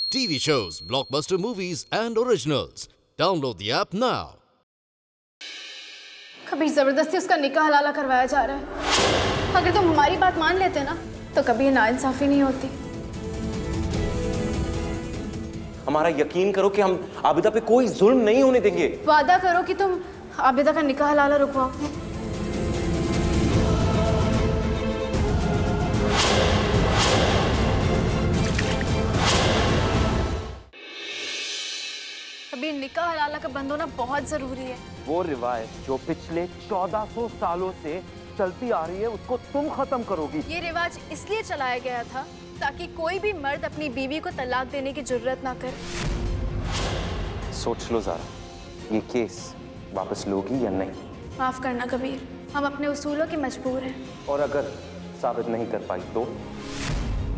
TV shows, blockbuster movies, and originals. Download the app now. कभी जबरदस्ती उसका निकाह हलाला करवाया जा रहा है। अगर तुम हमारी बात मान लेते ना तो कभी ये नाइंसाफी नहीं होती। हमारा यकीन करो कि हम आबिदा पे कोई जुल्म नहीं होने देंगे। वादा करो कि तुम आबिदा का निकाह हलाला रुकवाओगे। अभी निकाह हलाला का बंद होना बहुत जरूरी है। वो रिवायत जो पिछले 1400 सालों से चलती आ रही है उसको तुम खत्म करोगी। ये रिवाज इसलिए चलाया गया था ताकि कोई भी मर्द अपनी बीवी को तलाक देने की जुर्रत ना करे। सोच लो ज़रा, ये केस वापस लोगी या नहीं? माफ करना कबीर, हम अपने उसूलों के मजबूर हैं। और अगर साबित नहीं कर पाई तो?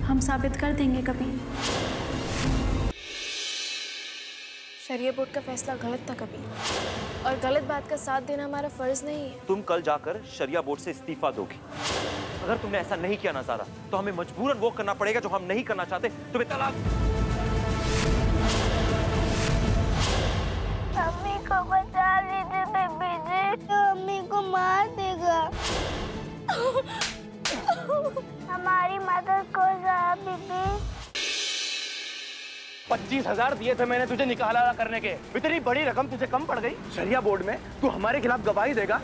हम साबित कर देंगे कबीर। शरिया बोर्ड का फैसला गलत था कबीर, और गलत बात का साथ देना हमारा फर्ज नहीं है। तुम कल जाकर शरिया बोर्ड से इस्तीफा दोगी। अगर तुमने ऐसा नहीं किया ना ज़रा, तो हमें मजबूरन वो करना पड़ेगा जो हम नहीं करना चाहते, तुम्हें तलाक। मम्मी को बचा लीजिए बेबी जी, मम्मी को मार देगा। हमारी मदद को ज़रा बीबी। 25,000 दिए थे मैंने तुझे निकाह हलाला करने के। इतनी बड़ी रकम तुझे कम पड़ गई? शरिया बोर्ड में तू हमारे खिलाफ गवाही देगा?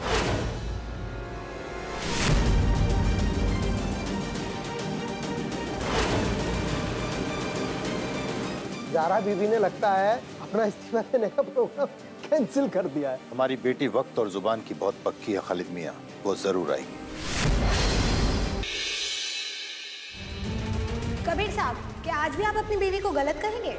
ज़ारा बीबी ने लगता है अपना इस्तीफा देने का प्रोग्राम कैंसिल कर दिया है। हमारी बेटी वक्त और जुबान की बहुत पक्की है खालिद मियाँ, वो जरूर आएगी। कबीर साहब, क्या आज भी आप अपनी बीवी को गलत कहेंगे?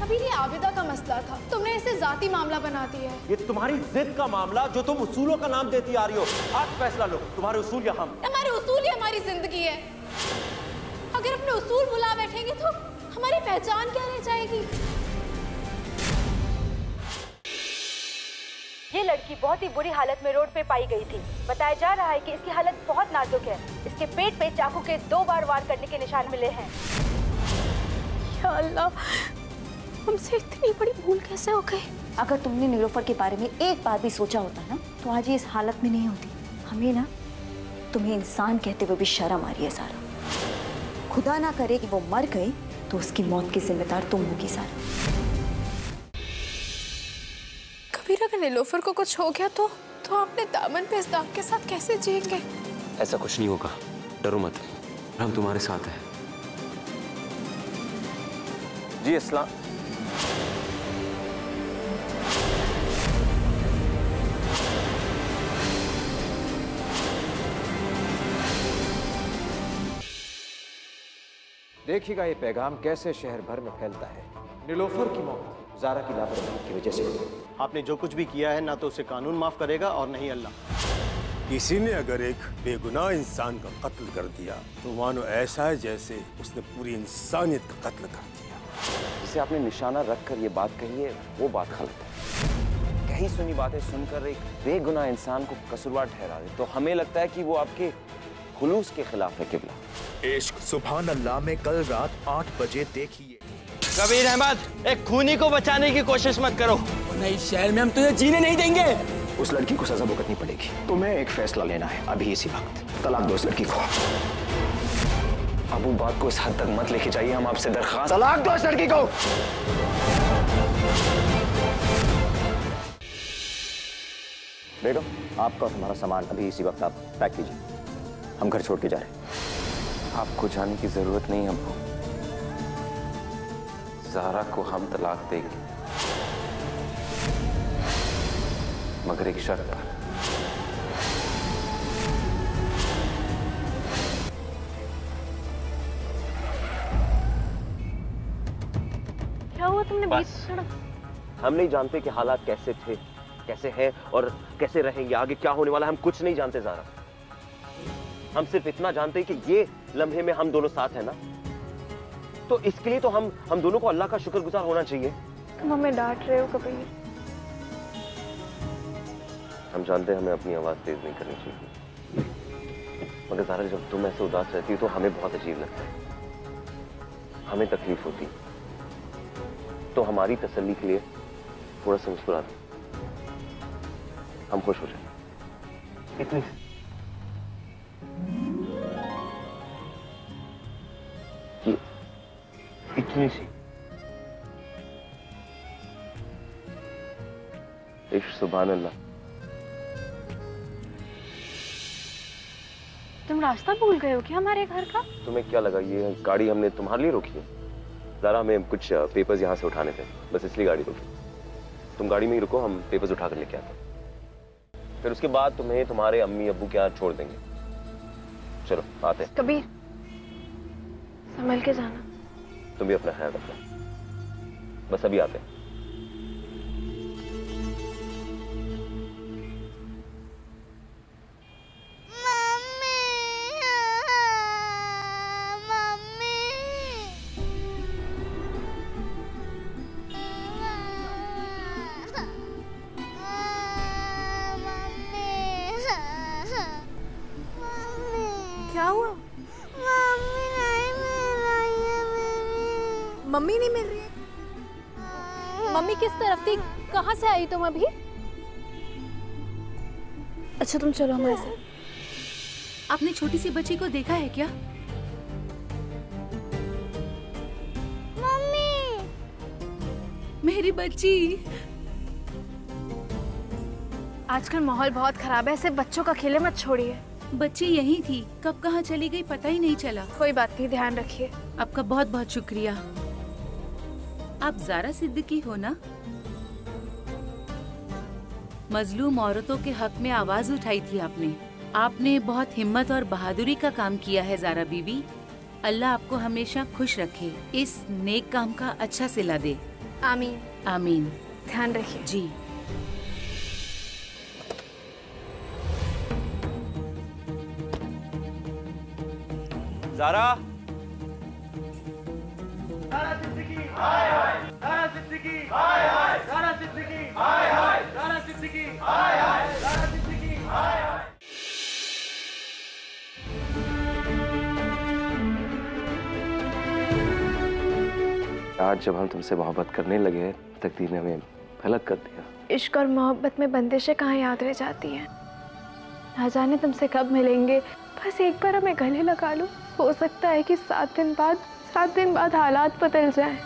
कबीर, ये आबिदा का मसला था, तुमने इसे जाती मामला बना दिया है। ये तुम्हारी जिद का मामला जो तुम उसूलों का नाम देती आ रही हो। आज फैसला लो, तुम्हारे उसूल या हम? हमारे उसूल ही हमारी जिंदगी है। अगर अपने उसूल भुला बैठेंगे तो हमारी पहचान क्या रह जाएगी? ये लड़की बहुत ही बुरी हालत में रोड पे पाई गई थी। बताया जा रहा है कि इसकी हालत बहुत नाजुक है। इसके पेट पे चाकू के 2 बार वार करने के निशान मिले हैं। या अल्लाह, हमसे इतनी बड़ी भूल कैसे हो गई? अगर तुमने नीलोफर के बारे में एक बार भी सोचा होता ना, तो आज ये इस हालत में नहीं होती। हमें ना तुम्हें इंसान कहते हुए भी शर्म आ रही है सारा। खुदा ना करे कि वो मर गई तो उसकी मौत की जिम्मेदार तुम होगी सारा। कबीर, अगर नीलोफर को कुछ हो गया तो अपने दामन पे इस दाग के साथ कैसे जिएंगे? ऐसा कुछ नहीं होगा, डरो मत, हम तुम्हारे साथ हैं। जी अस्सलाम। देखिएगा ये पैगाम कैसे शहर भर में फैलता है। नीलोफर की मौत ज़ारा की लापरवाही की वजह से। आपने जो कुछ भी किया है ना तो उसे कानून माफ करेगा और नहीं अल्लाह। किसी ने अगर एक बेगुनाह इंसान का कत्ल कर दिया तो मानो ऐसा है जैसे उसने पूरी इंसानियत का कत्ल कर दिया। जिसे आपने निशाना रखकर ये बात कही है वो बात गलत है। कहीं सुनी बातें सुनकर एक बेगुनाह इंसान को कसूरवार ठहरा दे तो हमें लगता है कि वो आपके खुलूस के खिलाफ है। किबला, इश्क सुभान अल्लाह में कल रात 8 बजे देखिए। कबीर अहमद, एक खूनी को बचाने की कोशिश मत करो, वरना इस शहर में हम तुझे जीने नहीं देंगे। उस लड़की को सजा भुगतनी पड़ेगी। तुम्हें एक फैसला लेना है अभी इसी वक्त। तलाक दो उस लड़की को। अब वो बात को इस हद तक मत लेके जाइए, हम आपसे दरख्वास्त। तलाक दो उस लड़की को। बेगम, आपका और हमारा सामान अभी इसी वक्त आप पैक कीजिए, हम घर छोड़ के जा रहे हैं। आपको जाने की जरूरत नहीं अब्बू, ज़ारा को हम तलाक देंगे, मगर एक शर्त पर। क्या हुआ? तुमने बीच सड़क? हम नहीं जानते कि हालात कैसे थे, कैसे हैं और कैसे रहेंगे, आगे क्या होने वाला है, हम कुछ नहीं जानते ज़ारा। हम सिर्फ इतना जानते हैं कि ये लम्हे में हम दोनों साथ हैं ना, तो इसके लिए तो हम दोनों को अल्लाह का शुक्रगुजार होना चाहिए। तुम हमें डांट रहे हो कबीर। हम जानते हैं हमें अपनी आवाज तेज नहीं करनी चाहिए, मगर ज़ारा जब तुम ऐसे उदास रहती हो तो हमें बहुत अजीब लगता है। हमें तकलीफ होती तो हमारी तसल्ली के लिए थोड़ा सा मुस्कुरा दो, हम खुश हो जाए। इतनी इतनी सी इश्क, सुभान अल्लाह। तुम रास्ता भूल गए हो क्या हमारे घर का? तुम्हें क्या लगा ये गाड़ी हमने तुम्हारे लिए रोकी है? ज़ारा, हमें कुछ पेपर्स यहाँ से उठाने थे, बस इसलिए गाड़ी रोकी। तुम गाड़ी में ही रुको, हम पेपर्स उठा कर लेके आते हैं। फिर उसके बाद तुम्हें तुम्हारे अम्मी अब्बू के यहाँ छोड़ देंगे। चलो आते हैं। कबीर, संभल के जाना। तुम भी अपना ख्याल रखना। बस अभी आते हैं। क्या हुआ? मम्मी नहीं मिल रही है। मम्मी किस तरफ थी? कहाँ से आई तुम अभी? अच्छा तुम चलो हमारे साथ। आपने छोटी सी बच्ची को देखा है क्या? मम्मी, मेरी बच्ची। आजकल माहौल बहुत खराब है, ऐसे बच्चों का खेले मत छोड़िए। बच्ची यहीं थी, कब कहाँ चली गई पता ही नहीं चला। कोई बात नहीं, ध्यान रखिए। आपका बहुत बहुत शुक्रिया। आप ज़ारा सिद्दीकी हो ना? मजलूम औरतों के हक में आवाज उठाई थी आपने। आपने बहुत हिम्मत और बहादुरी का काम किया है ज़ारा बीबी। अल्लाह आपको हमेशा खुश रखे, इस नेक काम का अच्छा सिला दे। आमीन आमीन। ध्यान रखिए जी। ज़ारा, ज़ारा सिद्दीकी हाय हाय, ज़ारा सिद्दीकी हाय हाय, ज़ारा सिद्दीकी हाय हाय, ज़ारा सिद्दीकी हाय हाय, ज़ारा सिद्दीकी हाय हाय। आज जब हम तुमसे मोहब्बत करने लगे, तकदीर ने हमें अलग कर दिया। इश्क और मोहब्बत में बंदिशें कहाँ याद रह जाती हैं। ना जाने तुमसे कब मिलेंगे, बस एक बार हमें गले लगा लो। हो सकता है कि 7 दिन बाद हालात बदल जाएं।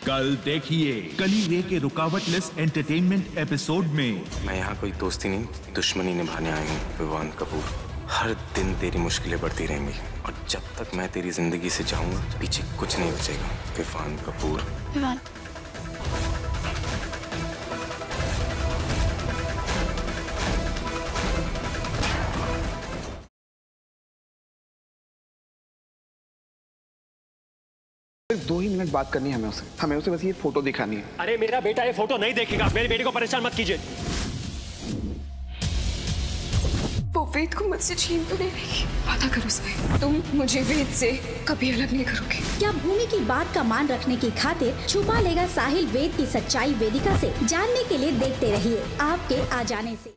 कल देखिए कली रे के रुकावटलेस एंटरटेनमेंट एपिसोड में। मैं यहाँ कोई दोस्ती नहीं, दुश्मनी निभाने आई हूँ विवान कपूर। हर दिन तेरी मुश्किलें बढ़ती रहेंगी और जब तक मैं तेरी जिंदगी से जाऊंगा पीछे कुछ नहीं बचेगा। विवान कपूर। विवान। सिर्फ 2 ही मिनट बात करनी है हमें उसे बस ये फोटो दिखानी है। अरे मेरा बेटा ये फोटो नहीं देखेगा, मेरे बेटे को परेशान मत कीजिए। वो वेद को मुझसे छीन तो नहीं रहेगी। वादा करो साहिल, तुम मुझे वेद से कभी अलग नहीं करोगे। क्या भूमि की बात का मान रखने की खातिर छुपा लेगा साहिल वेद की सच्चाई वेदिका से? जानने के लिए देखते रहिए आपके आ जाने से।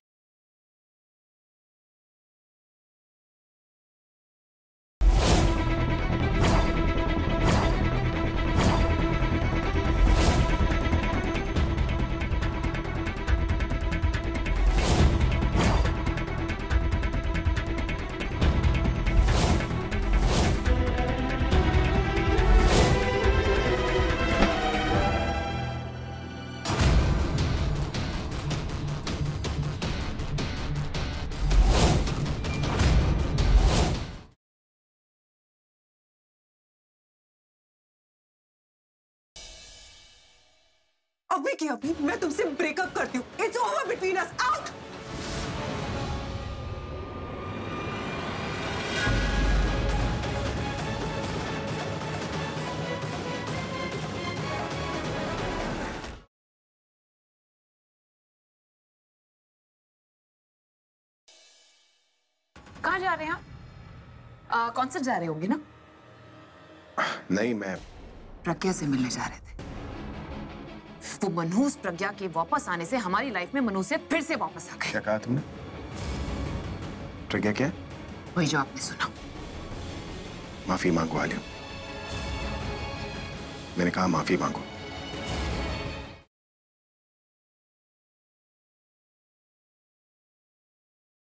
अभी की अभी मैं तुमसे ब्रेकअप करती हूँ। It's over between us, out. कहाँ जा रहे हैं आप? कॉन्सर्ट जा रहे होंगे ना? नहीं, मैं प्रज्ञा से मिलने जा रहे थे। वो मनहूस प्रज्ञा के वापस आने से हमारी लाइफ में मनहूसियत फिर से वापस आ गई। क्या कहा तुमने? प्रज्ञा क्या? वही जो आपने सुना। माफी मांगो आलिया। मैंने कहा माफी मांगो।